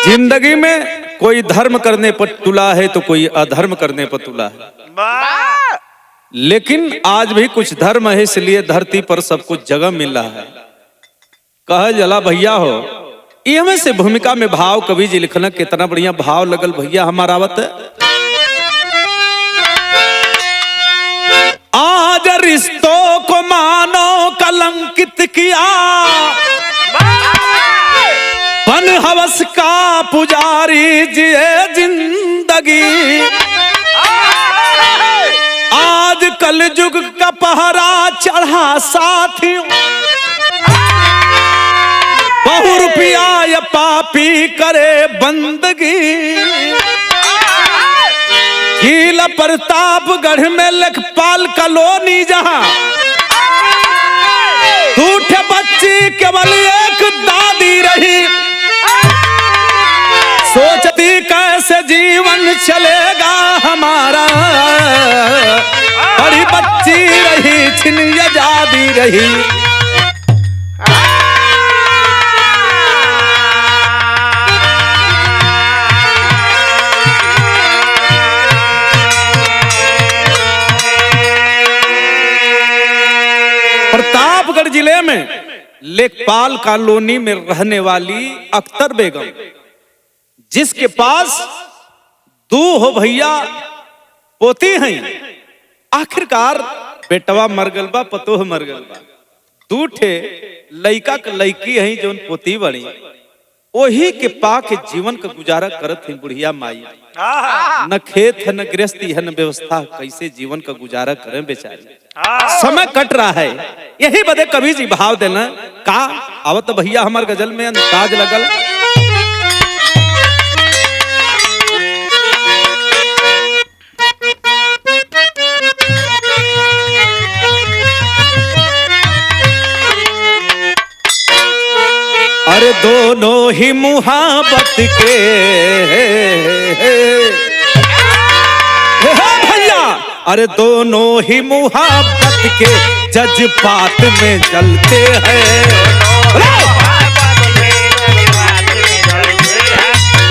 जिंदगी में कोई धर्म करने पर तुला है तो कोई अधर्म करने पर तुला है, लेकिन आज भी कुछ धर्म है, इसलिए धरती पर सबको जगह मिल रहा है। कह जला भैया हो ये में से भूमिका में भाव कवि जी लिखना कितना बढ़िया भाव लगल भैया हमारा आवत है। आज रिश्तों को मानो कलंकित किया, पन हवस का पुजारी जिए जिंदगी। आज कल युग का पहरा चढ़ा साथियों, बहु रुपया या पापी करे बंदगी। किला प्रतापगढ़ में लेखपाल कॉलोनी जहां दूठे बच्ची केवल एक दादी रही, सोचती कैसे जीवन चलेगा हमारा। बड़ी बच्ची रही छिन आजादी रही। प्रतापगढ़ जिले में लेखपाल कॉलोनी में रहने वाली अख्तर बेगम, जिसके पास दो हो भैया पोती हैं, आखिरकार बेटवा मर गल बा पतोह मर गल बा, दूठे लइका के लइकी हैं जो पोती बड़ी, वही के पा के जीवन का गुजारा करत है बुढ़िया माई। न खेत है न गृहस्थी है न व्यवस्था, कैसे जीवन का गुजारा करें बेचारी। समय कट रहा है, यही बदे कवि जी भाव देना का आवत भैया हमार गजल में अंदाज लगल। अरे दोनों ही मुहाबत के भैया, अरे दोनों ही मुहाबत के जज्बात में जलते हैं।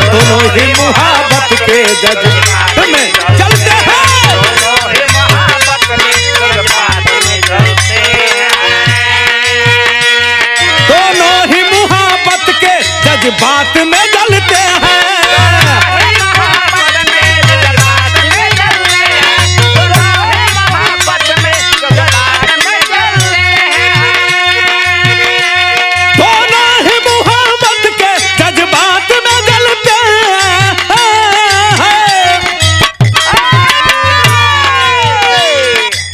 दोनों ही मुहाबत के जज्बात में जलते हैं। दोनों ही मुहाबत के जज्बात में जलते हैं।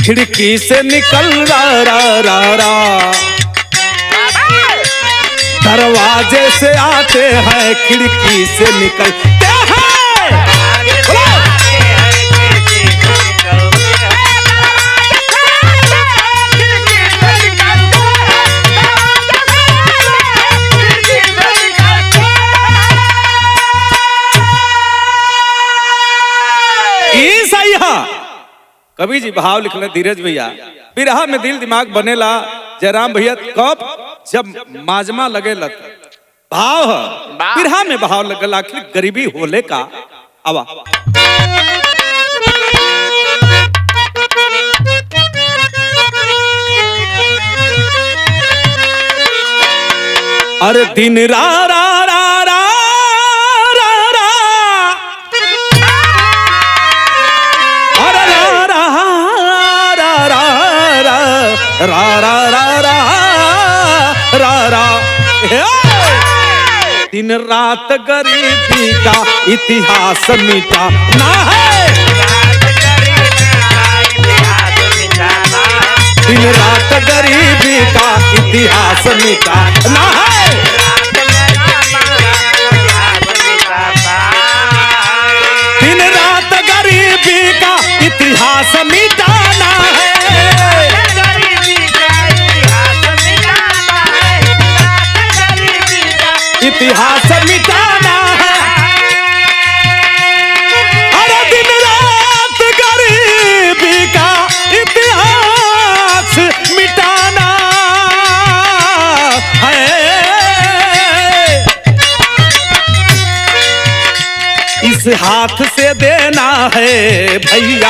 खिड़की से निकल रा दरवाजे से आते हैं, खिड़की से निकलते हैं। कवि जी भाव लिखना धीरज भैया, बिरहा में दिल दिमाग बनेला जयराम भैया कब जब माजमा लगे लत भाव बिरहा में भाव लगल आखिर गरीबी होले का आवा। अरे दिन रा रा रा रा रा रा रा रा रा रा। दिन रात गरीबी का इतिहास मिटा ना है। दिन रात गरीबी का इतिहास मिटा ना है। दिन रात गरीबी का इतिहास मिटाना है। इतिहास मिटाना है। अरे दिन रात गरीबी का इतिहास मिटाना है। इस हाथ से देना है भैया,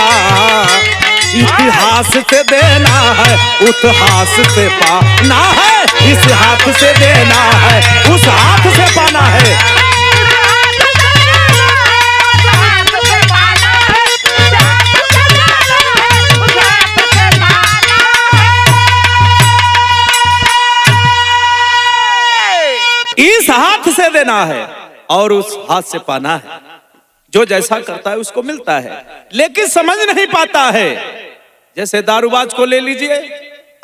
इतिहास से देना है, उस हाथ से पाना है, इस हाथ से देना है, उस हाथ से पाना है। इस हाथ से देना है और उस हाथ से पाना है। जो जैसा करता है उसको मिलता है, लेकिन समझ नहीं पाता है। जैसे दारूबाज को ले लीजिए,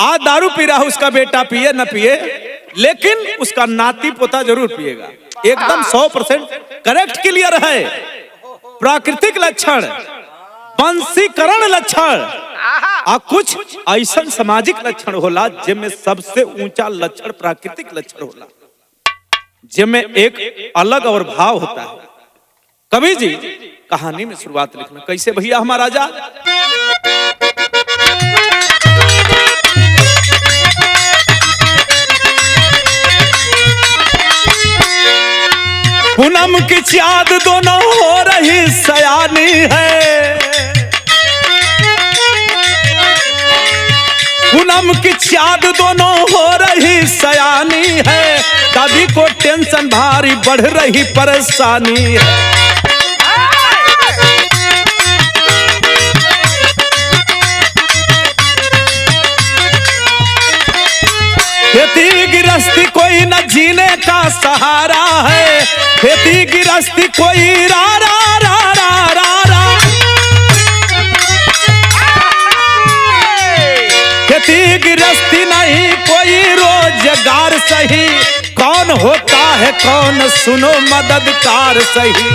आज दारू पी रहा है, उसका बेटा पिए न पिए, लेकिन उसका नाती पोता जरूर पिएगा। एकदम 100% करेक्ट क्लियर है। प्राकृतिक लक्षण, वंशीकरण लक्षण और कुछ ऐसा सामाजिक लक्षण होला जिनमें सबसे ऊंचा लक्षण प्राकृतिक लक्षण होला, जिनमें एक अलग और भाव होता है। कवि जी कहानी में शुरुआत लिखना कैसे भैया हमारा राजा। पूनम की चाँद दोनों हो रही सयानी है, पूनम की चाँद दोनों हो रही सयानी है, दादी को टेंशन भारी बढ़ रही परेशानी है। खेती गिरस्ती कोई न जीने का सहारा है, खेती गिरस्ती कोई रा रा रा रा रा रा, खेती गिरस्ती नहीं कोई रोजगार सही, कौन होता है कौन सुनो मददगार सही।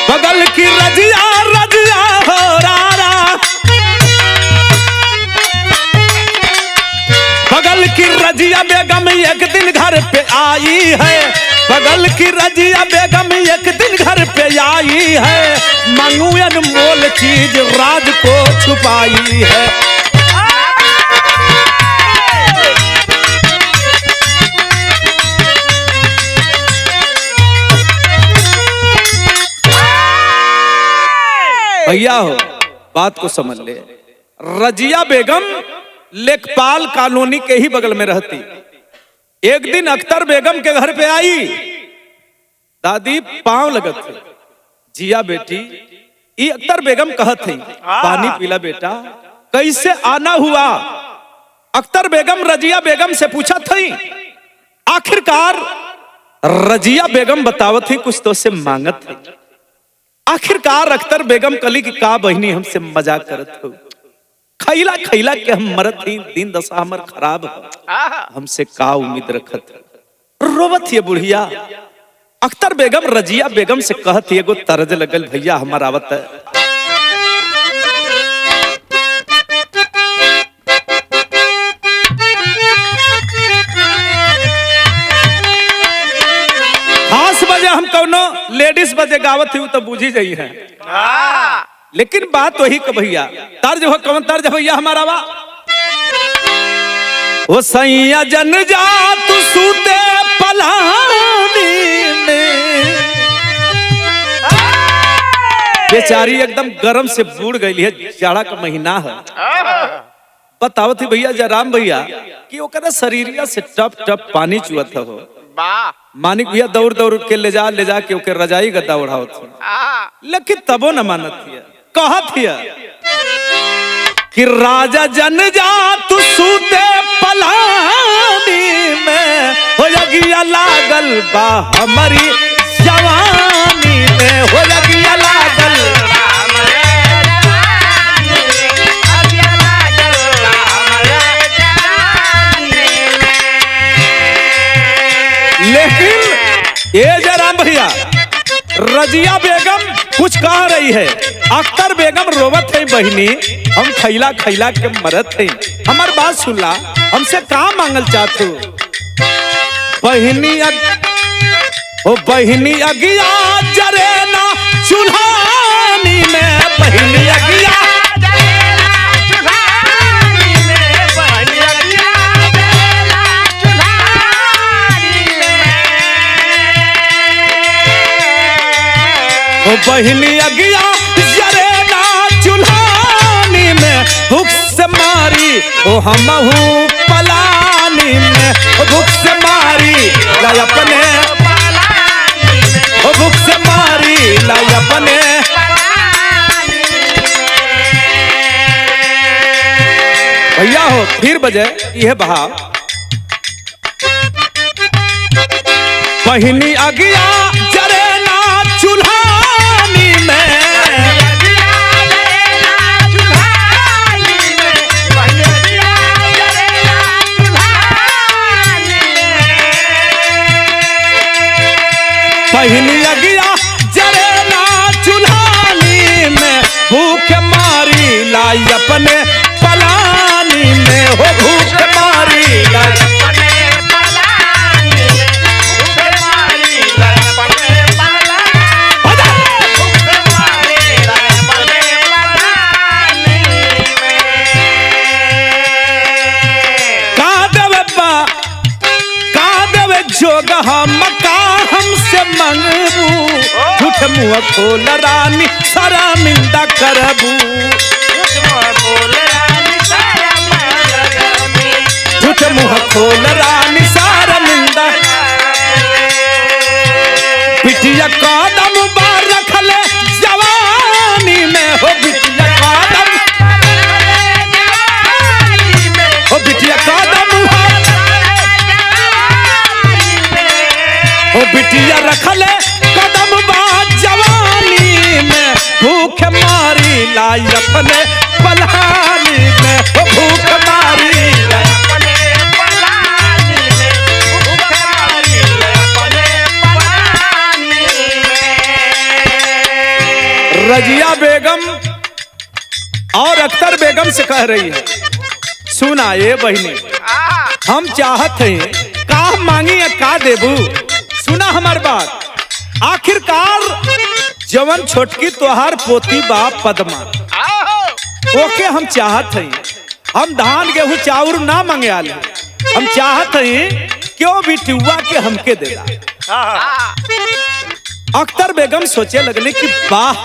बगल की रजिया रजिया हो रारा, बगल की रजिया बेगम एक दिन घर पे आई है, बगल की रजिया बेगम एक दिन घर पे आई है, मांगू अनमोल चीज राज को छुपाई है। भैया हो बात को समझ ले, रजिया बेगम लेखपाल कॉलोनी के ही बगल में रहती। एक दिन अख्तर बेगम के घर पे आई, दादी पांव लगत थी, जिया बेटी, ये अख्तर बेगम कहत थी पानी पीला बेटा, कैसे आना हुआ। अख्तर बेगम रजिया बेगम से पूछा थी, आखिरकार रजिया बेगम बतावत थी कुछ तो से मांगत थी। आखिरकार अख्तर बेगम कली की का बहनी हमसे मजाक करत हो, खैला खैला के हम मरत ही, दिन दशा हमर खराब हो, हमसे का उम्मीद रखत। रोवत ये बुढ़िया। अख्तर बेगम रजिया बेगम से कहत ही, एगो तरज लगल भैया हमार आवत है। खास बजे हम कौनो लेडीज बजे गावत ही तो बुझी जाई है, लेकिन बात वही का भैया तर्ज हो, कौन तर्ज भैया हमारा वा। वो सैया जन जा तू सूते पलानी में, बेचारी एकदम गरम से बूढ़ गई है, जाड़ा का महीना है। बतावत थी भैया जयराम भैया कि ओकरा शरीरिया से टप टप पानी चुअत हो। मानिक भैया दौड़ दौड़ के ले जा के ओके रजाई गद्दा उड़ावत, लेकिन तबो न मानत हिया। कहत हिया कि राजा जन जा तू सूते पलानी में, हो जगिया लागल बा हमारी जवानी में, हो जगिया लागल लेकिन ये जयराम भैया रजिया बेगम कुछ कह रही है, अख्तर बेगम रोवत है बहनी, हम खैला खैला के मरत है, हमार बात सुनला, हमसे का मांगल चाहतू। बहनी ओ बहनी अगिया जरे ना चूल्हानी में, बहनी अगिया जरे ना चूल्हानी में, बहिनी अगिया जरे ना चुल्हानी में भूख से मारी ओ हमहू पलानी में ओ भूख से मारी लाई अपने ओ भूख से मारी लाई अपने भैया हो फिर बजे यह बहाव बहिनी अगिया जरे ना चुल्हानी में बहिनी अगिया जरे ना चुल्हानी में भूख मारी लाई अपने पलानी में हो भूख मारी लाई मका हमसे मंगबू झूठ मुँह खोल रानी सारा मिंदा करबू झूठ मुँह खोल रानी सारा मिंदा बिटिया कदम बार रखले जवानी में हो बिटिया कदम हो बिटिया कदम ओ बिटिया रखले कदम बात जवानी में भूख मारी लाई अपने पलानी में ओ भूख मारी अपने पलानी में भूख मारी अपने पलानी में। रजिया बेगम और अख्तर बेगम से कह रही है सुना ये बहनी हम चाहत हैं का मांगी है का देबू सुना हमार बात आखिरकार जवन छोटकी तोहार पोती बाप पद्मा ओके हम चाहत हई हम धान गेहूं चाउर ना मंगे आले हम चाहत हई क्यों बिटिया के हमके देगा। अख्तर बेगम सोचे लगले कि वाह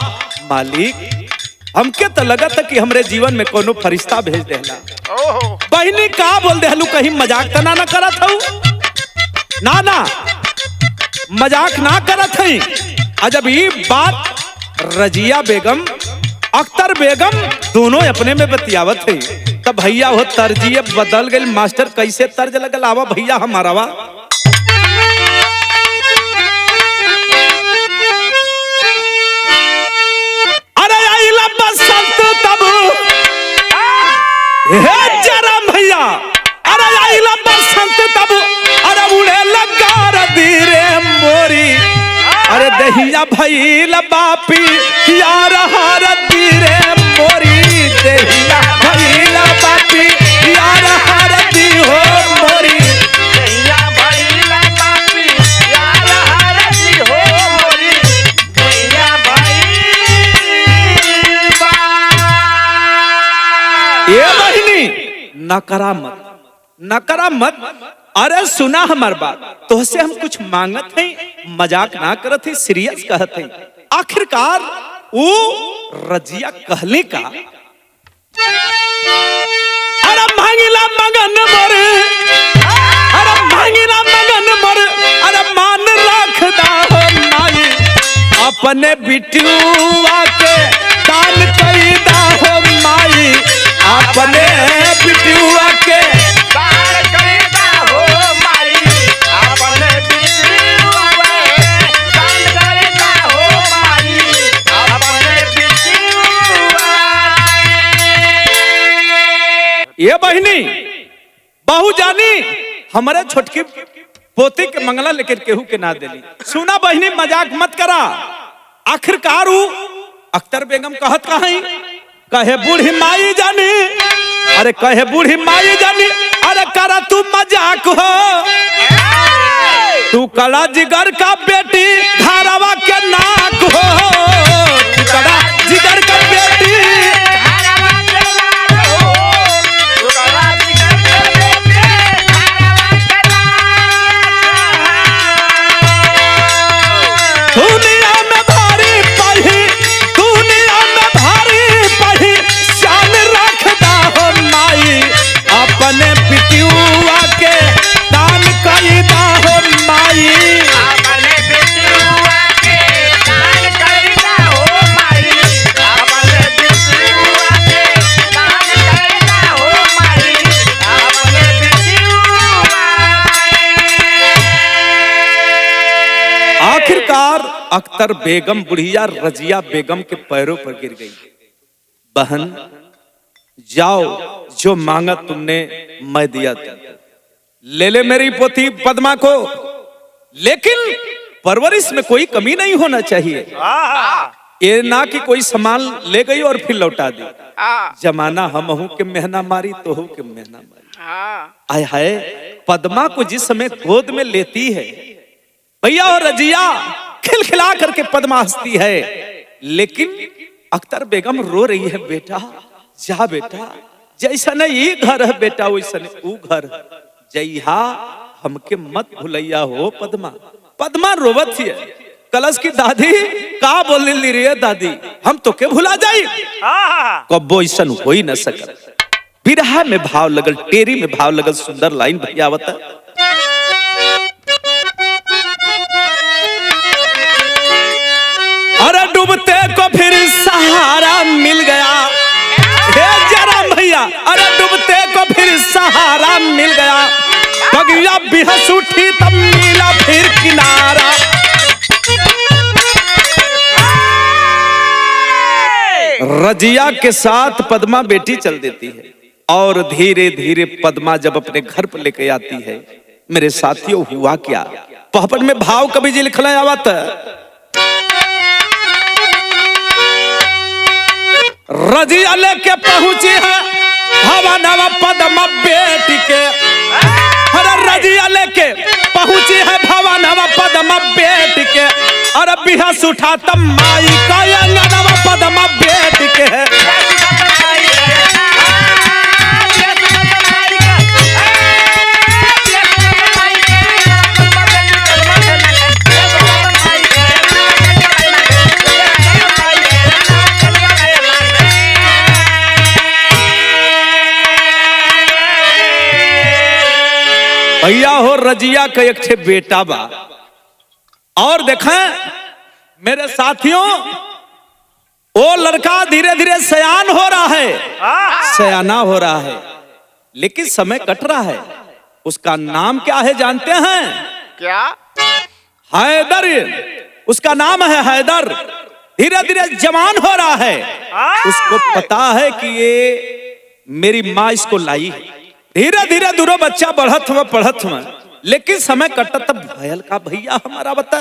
मालिक हमके तो लगा था कि हमरे जीवन में कोनो फरिश्ता भेज देला बहनी का बोल देहलू कहीं मजाक तना ना करत हूँ ना ना मजाक ना करत हई अजब ये बात रजिया बेगम अख्तर बेगम दोनों अपने में बतियावत है तब भैया हो तर्जीह बदल गई मास्टर कैसे तर्ज लगल आवा भैया हमारा वा अरे आइला बसंत तब हे जरा भैया अरे आइला बसंत तब अरे उड़े लगा धीरे मोरी अरे दहिया भैला बापी यार हार धीरे मोरी दहिया भैला बापी यार हार दी हो मोरी दहिया भैला बापी यार हार दी हो मोरी दहिया भैला ये बहिनी नकरा मत अरे सुना हमार बात तो से हम कुछ मांगत हैं मजाक ना करत है सीरियस कहत है आखिरकार वो रजिया कहले का अरे मांगिला मगन मर अरे मांगिला मगन मर अरे मान रखदा हो माई अपने बिटिया के दान कईदा हो माई अपने बिटिया के ये बहनी बहु जानी हमारे छोटकी पोती के मंगला लेकर केहू के ना देली सुना बहनी मजाक मत करा आखिरकार अख्तर बेगम कहत कहीं कहे बूढ़ी माई जानी अरे कहे बूढ़ी माई जानी अरे करा तू मजाक हो तू कड़ा जिगर का बेटी धारावा के नाक हो तू कड़ा जिगर का बेटी दुनिया में भारी पही अख्तर बेगम बुढ़िया रजिया बेगम के पैरों पर गिर गई। बहन जाओ, जो मांगा तुमने मैं दिया था, ले ले मेरी पोती पद्मा को, लेकिन परवरिश में कोई कमी नहीं होना चाहिए। ये ना कि कोई सामान ले गई और फिर लौटा दी। जमाना हम हूं के मेहना मारी तो हूं के मेहना मारी। आय हाय, पद्मा को जिस समय गोद में लेती है भैया और रजिया खिलखिला करके पद्मा हंसती है, लेकिन अख्तर बेगम रो रही है। बेटा जा बेटा, जैसा न ये घर है बेटा वैसा न वो घर, जइहा हमके मत भुलैया हो पद्मा। पद्मा रोवत है। कलश की दादी का बोल रही है दादी, हम तो के भुला जाई, कब्बो ऐसन हो ही न सकल। बिरहा में भाव लगल, टेरी में भाव लगल, सुंदर लाइन भैया बता। अरे डूबते को फिर सहारा मिल गया, हे जरा भैया, अरे डूबते को फिर सहारा मिल गया, बगिया बेहस उठी तब मिला फिर किनारा। रजिया के साथ पद्मा बेटी चल देती है और धीरे धीरे पद्मा जब अपने घर पर लेके आती है, मेरे साथियों हुआ क्या, पहपट में भाव कभी जी लिखना आवत। रजिया लेके पहुंची है भवनवा पद्मा बेटी के, अरे रजिया लेके पहुंची है भवनवा पद्मा बेटी के, अरे बिहस उठा तब माई का अंगनवा पद्मा बेटी के है। भैया हो रजिया का एक ठे बेटा बा, और देखें मेरे साथियों वो लड़का धीरे धीरे सयान हो रहा है, सयाना हो रहा है, लेकिन समय कट रहा है। उसका नाम क्या है जानते हैं क्या? हैदर, उसका नाम है हैदर। धीरे धीरे जवान हो रहा है, उसको पता है कि ये मेरी माँ इसको लाई है। धीरे धीरे दूरो बच्चा बढ़त हुआ पढ़त हुआ, लेकिन समय कटत तब भयल का भैया हमारा बता।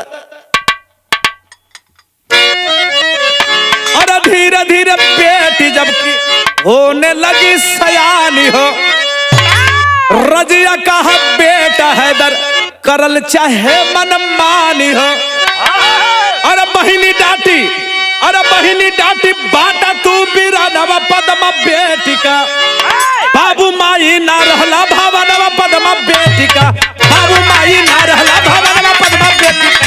और धीरे धीरे बेटी जबकि होने लगी सयानी हो, रजिया कहा बेटा हैदर करल चाहे मन मानी हो। अरे बहिनी डांटी, अरे बहिनी डांटी, बाटा तू बिरानवा पद्मा बेटी का, बाबू माई ना रहला भावनवा पद्मा बेटी का, बाबू माई ना रहला भावनवा पद्मा बेटी का।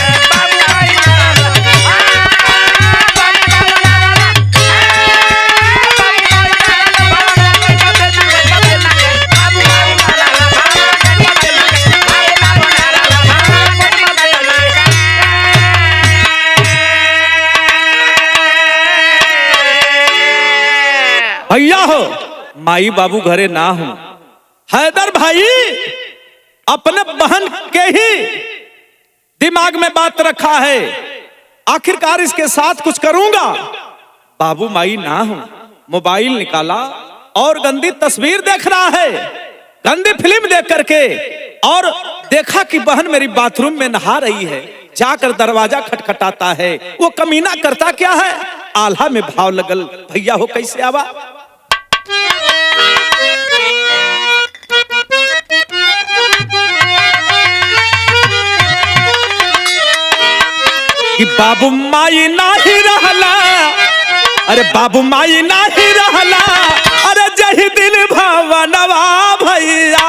भैया हो माई बाबू घरे ना हो, हैदर भाई अपने बहन के ही दिमाग में बात रखा है, आखिरकार इसके साथ कुछ करूंगा। बाबू माई ना हो, मोबाइल निकाला और गंदी तस्वीर देख रहा है, गंदी फिल्म देख करके, और देखा कि बहन मेरी बाथरूम में नहा रही है। जाकर दरवाजा खटखटाता है, वो कमीना करता क्या है, आल्हा में भाव लगल। भैया हो कैसे आवा, कि बाबू माई नाही रहला, अरे बाबू माई नाही रहला, अरे जही दिन भवनवा भैया।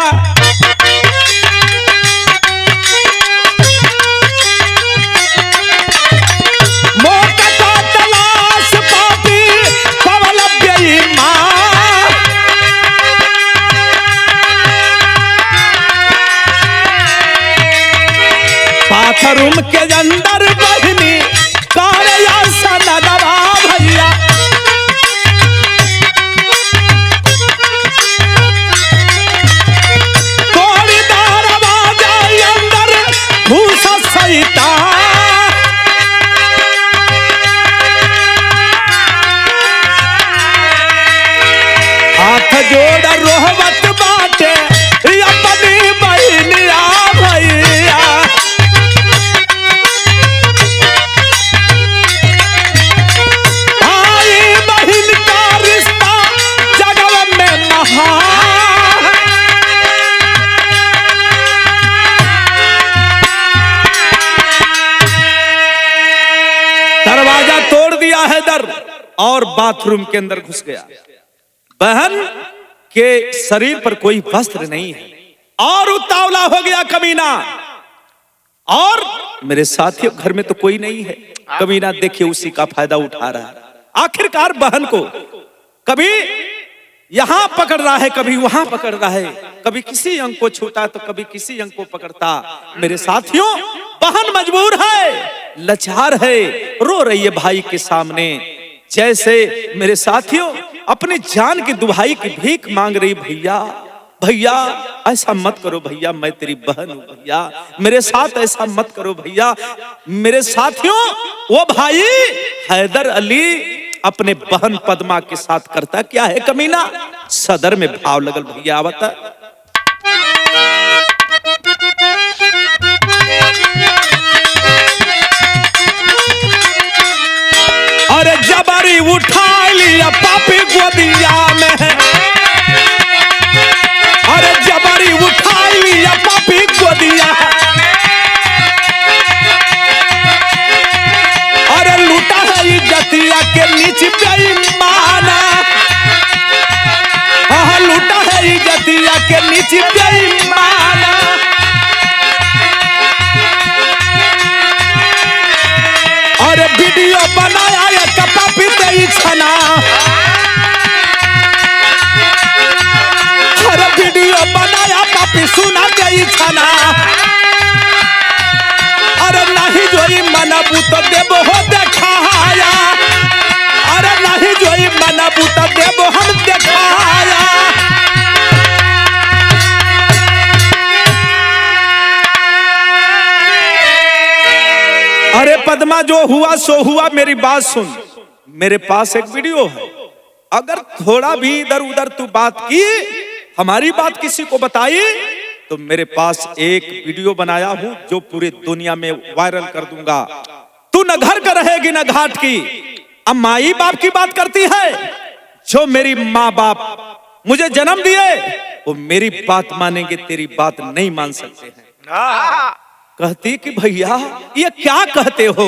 मौका का तलाश पापी पवल बेईमान, बाथरूम के अंदर बहनी कालिया सनदवा भैया। कोड़ी दरवाजा अंदर घुसा सैतान, और बाथरूम के अंदर घुस गया। बहन के शरीर पर कोई वस्त्र नहीं है और उतावला हो गया कमीना। और मेरे साथियों घर में तो कोई नहीं है। कमीना देखिए उसी का फायदा उठा रहा है। आखिरकार बहन को कभी यहां पकड़ रहा है, कभी वहां पकड़ रहा है, कभी किसी अंग को छूता तो कभी किसी अंग को पकड़ता। मेरे साथियों बहन मजबूर है, लाचार है, रो रही है भाई के सामने। जैसे मेरे साथियों अपनी जान की दुहाई की भीख मांग रही, भैया भैया ऐसा मत करो भैया, मैं तेरी बहन हूं भैया, मेरे साथ ऐसा मत करो भैया। मेरे साथियों वो भाई हैदर अली अपने बहन पद्मा के साथ करता क्या है कमीना। सदर में भाव लगल भैया आवता। अरे जबरी उठा लिया पापी गोदिया में, अरे जबरी उठा लिया पापी गोदिया, अरे लूटा है इज्जतिया के नीचे बेईमाना, हाँ लूटा है इज्जतिया के नीचे बेईमाना। अरे वीडियो बनाया एक पापी तेरी छना, अरे वीडियो बनाया पापी सुना तेरी छना। अरे नहीं जोई मनबू तो देबो हो देखाया, अरे नहीं जोई मनबू तो देबो हम देखाया। अरे पद्मा जो हुआ सो हुआ, मेरी बात सुन। मेरे पास एक वीडियो है, अगर थोड़ा भी इधर उधर तू बात की, हमारी बात किसी को बताई, तो मेरे पास एक वीडियो बनाया हूं जो पूरी दुनिया में वायरल कर दूंगा। तू न घर का रहेगी न घाट की। अब माई बाप की बात करती है। जो मेरी माँ बाप मुझे जन्म दिए वो मेरी बात मानेंगे, तेरी बात नहीं मान सकते हैं। कहती कि भैया ये क्या कहते हो,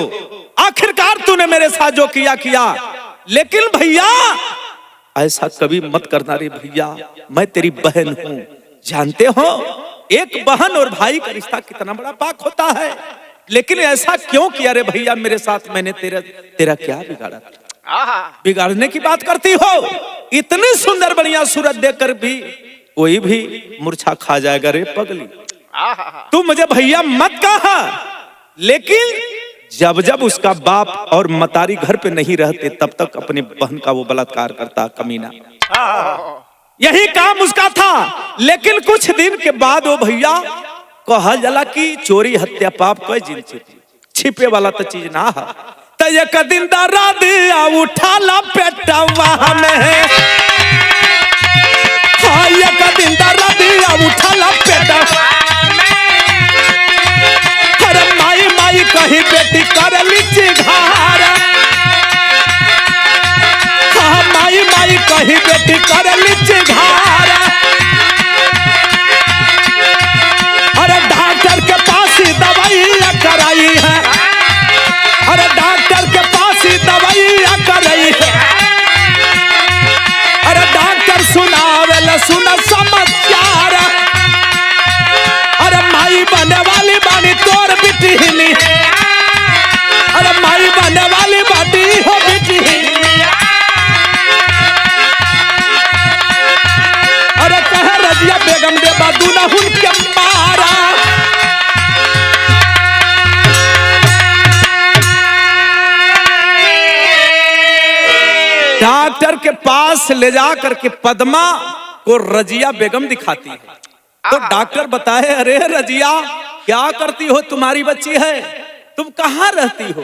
आखिरकार तूने मेरे साथ जो किया किया, लेकिन भैया ऐसा कभी मत करना रे भैया, मैं तेरी बहन हूं। जानते हो एक बहन और भाई का रिश्ता कितना बड़ा पाक होता है, लेकिन ऐसा क्यों किया रे भैया मेरे साथ, मैंने तेरा क्या बिगाड़ा? बिगाड़ने की बात करती हो? इतनी सुंदर बढ़िया सूरत देखकर भी कोई भी मूर्छा खा जाएगा रे पगली। तू मुझे भैया मत कहा, लेकिन जब जब उसका बाप और मतारी घर पे नहीं रहते तब तक अपनी बहन का वो बलात्कार करता कमीना। यही काम उसका था। लेकिन कुछ दिन के बाद वो भैया कहा जला कि चोरी हत्या पाप कोई जिन छिपे वाला तो चीज ना है। तो एक दिन दरा दिया उठा ला पेटवा में, हाँ एक दिन दरा दिया उठा ला पेटवा। अरे माई माई कही बेटी कर लीची घार, हाँ माई माई कही बेटी कर लीची घार। अरे डॉक्टर के पास ही दवाइयाँ कराई है, अरे डॉक्टर के पास ही दवाइयाँ कराई है। अरे डॉक्टर सुनावे ल सुना समाचार, अरे माई बने वाली बानी तोर बिटिहनी, अरे माई बने वाली बाटी हो बिटिहनी। अरे कहे रजिया बेगम दे बादू ना हुन के मारा। डॉक्टर के पास ले जा करके पद्मा को रजिया बेगम दिखाती है। तो डॉक्टर बताए अरे रजिया क्या करती हो, तुम्हारी बच्ची है, तुम कहां रहती हो,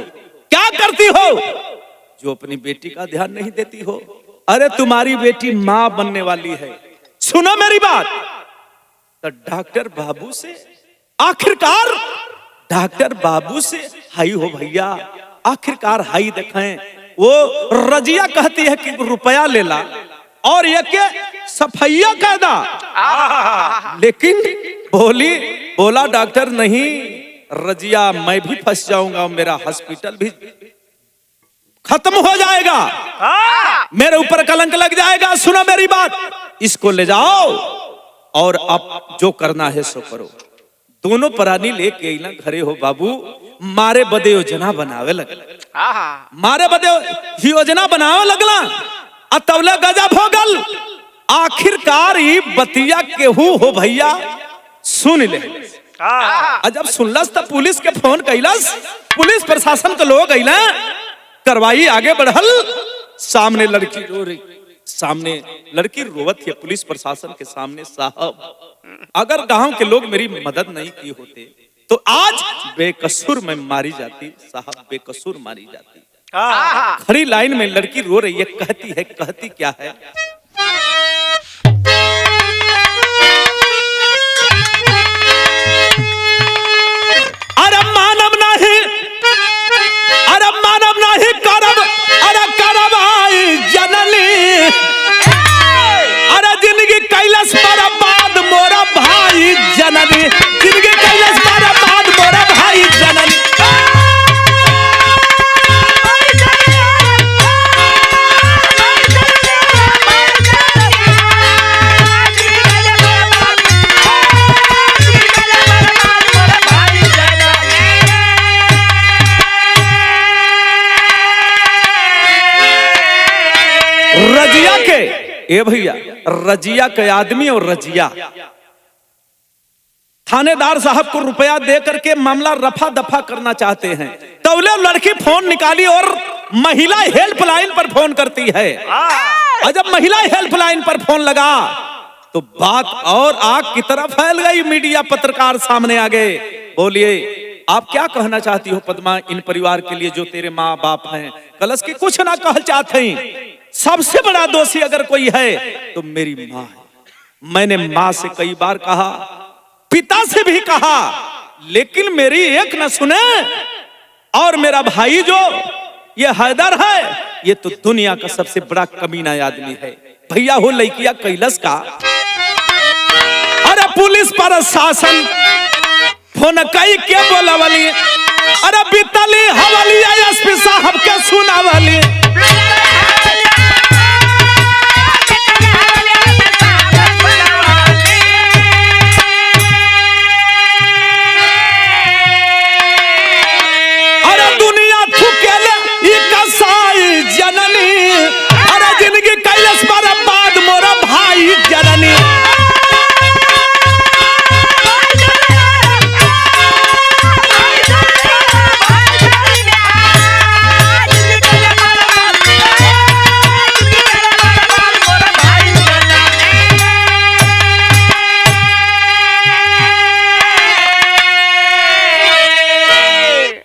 क्या करती हो जो अपनी बेटी का ध्यान नहीं देती हो? अरे तुम्हारी बेटी मां बनने वाली है, सुनो मेरी बात। तो डॉक्टर बाबू से आखिरकार डॉक्टर बाबू से हाई हो भैया, आखिरकार हाई देखें। वो रजिया कहती है कि रुपया ले ला और ये के सफैया कहदा, लेकिन बोला डॉक्टर नहीं रजिया मैं भी फंस जाऊंगा, मेरा हॉस्पिटल भी खत्म हो जाएगा, मेरे ऊपर कलंक लग जाएगा। सुनो मेरी बात, इसको ले जाओ और अब जो करना है सो करो। दोनों प्राणी लेके ना घरे हो बाबू, मारे बदे योजना बनावे लगला, मारे बदे योजना बनावे लगला। अतवले गजब हो गल, आखिरकार ई बतिया केहू हो भैया सुन ले। जब सुनलस तो पुलिस के फोन कैलस, पुलिस प्रशासन के लोग अइला, कार्रवाई आगे बढ़ल। सामने लड़की रो रही, सामने लड़की रोवत है पुलिस प्रशासन के सामने। साहब अगर गांव के लोग मेरी मदद नहीं की होते तो आज बेकसूर मैं मारी जाती, साहब बेकसूर मारी जाती। खड़ी लाइन में लड़की रो रही है, कहती क्या है? अरे मानव नहीं, अरे मानव नहीं करब, अरे करब आई जननी, अरे जिंदगी कैलाश बर्बाद मोरा भाई जननी, जिंदगी कैलाश बर्बाद मोरा भाई जननी। रजिया के ए भैया, रजिया के आदमी और रजिया थानेदार साहब को रुपया दे करके मामला रफा दफा करना चाहते हैं। तो लड़की फोन निकाली और महिला हेल्पलाइन पर फोन करती है। और जब महिला हेल्पलाइन पर फोन लगा तो बात और आग की तरह फैल गई। मीडिया पत्रकार सामने आ गए। बोलिए, आप क्या कहना चाहती हो पद्मा इन परिवार के लिए जो तेरे माँ बाप हैं? कलश की कुछ ना कह चाहते, सबसे बड़ा दोषी अगर कोई है तो मेरी माँ है। मैंने माँ से कई बार कहा, पिता से भी कहा, लेकिन मेरी एक न सुने। और मेरा भाई जो ये हैदर है, ये तो दुनिया का सबसे बड़ा कमीना आदमी है। भैया हो लड़किया कैलस का। अरे पुलिस प्रशासन फोन कई के बोलावली, अरे बीतली हवाली एसपी साहब के सुनावली।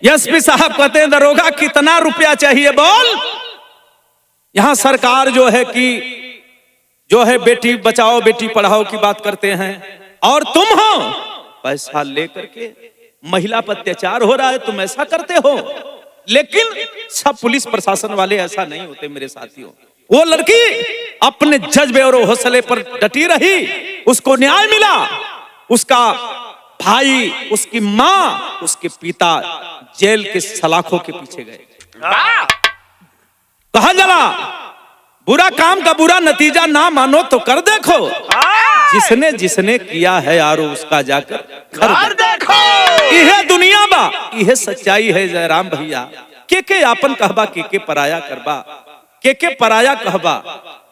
एसपी साहब कहते हैं, दरोगा कितना रुपया चाहिए बोल? यहां सरकार जो है कि जो है बेटी बचाओ बेटी पढ़ाओ की बात करते हैं, और तुम हो पैसा लेकर के महिला पर अत्याचार हो रहा है, तुम ऐसा करते हो। लेकिन सब पुलिस प्रशासन वाले ऐसा नहीं होते मेरे साथियों। वो लड़की अपने जज्बे और हौसले पर डटी रही, उसको न्याय मिला। उसका भाई, उसकी माँ, उसके पिता जेल के सलाखों के पीछे गए। कहा जरा बुरा काम का बुरा नतीजा ना मानो तो कर देखो। जिसने जिसने किया है यारो उसका जाकर कर देखो। यह दुनिया बा, यह सच्चाई है जयराम भैया। के आपन कहबा, के पराया करबा, के पराया कहबा।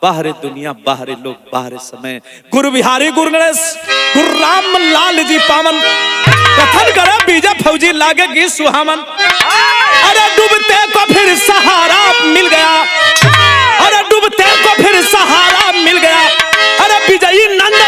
बाहरे दुनिया, बाहरे लोग, बाहरे समय। गुरु बिहारी, गुरु गणेश, गुरु राम लाल जी पावन कथन करे बीजा फौजी लागेगी सुहावन। अरे डूबते को फिर सहारा मिल गया, अरे डूबते को फिर सहारा मिल गया। अरे विजयी नंद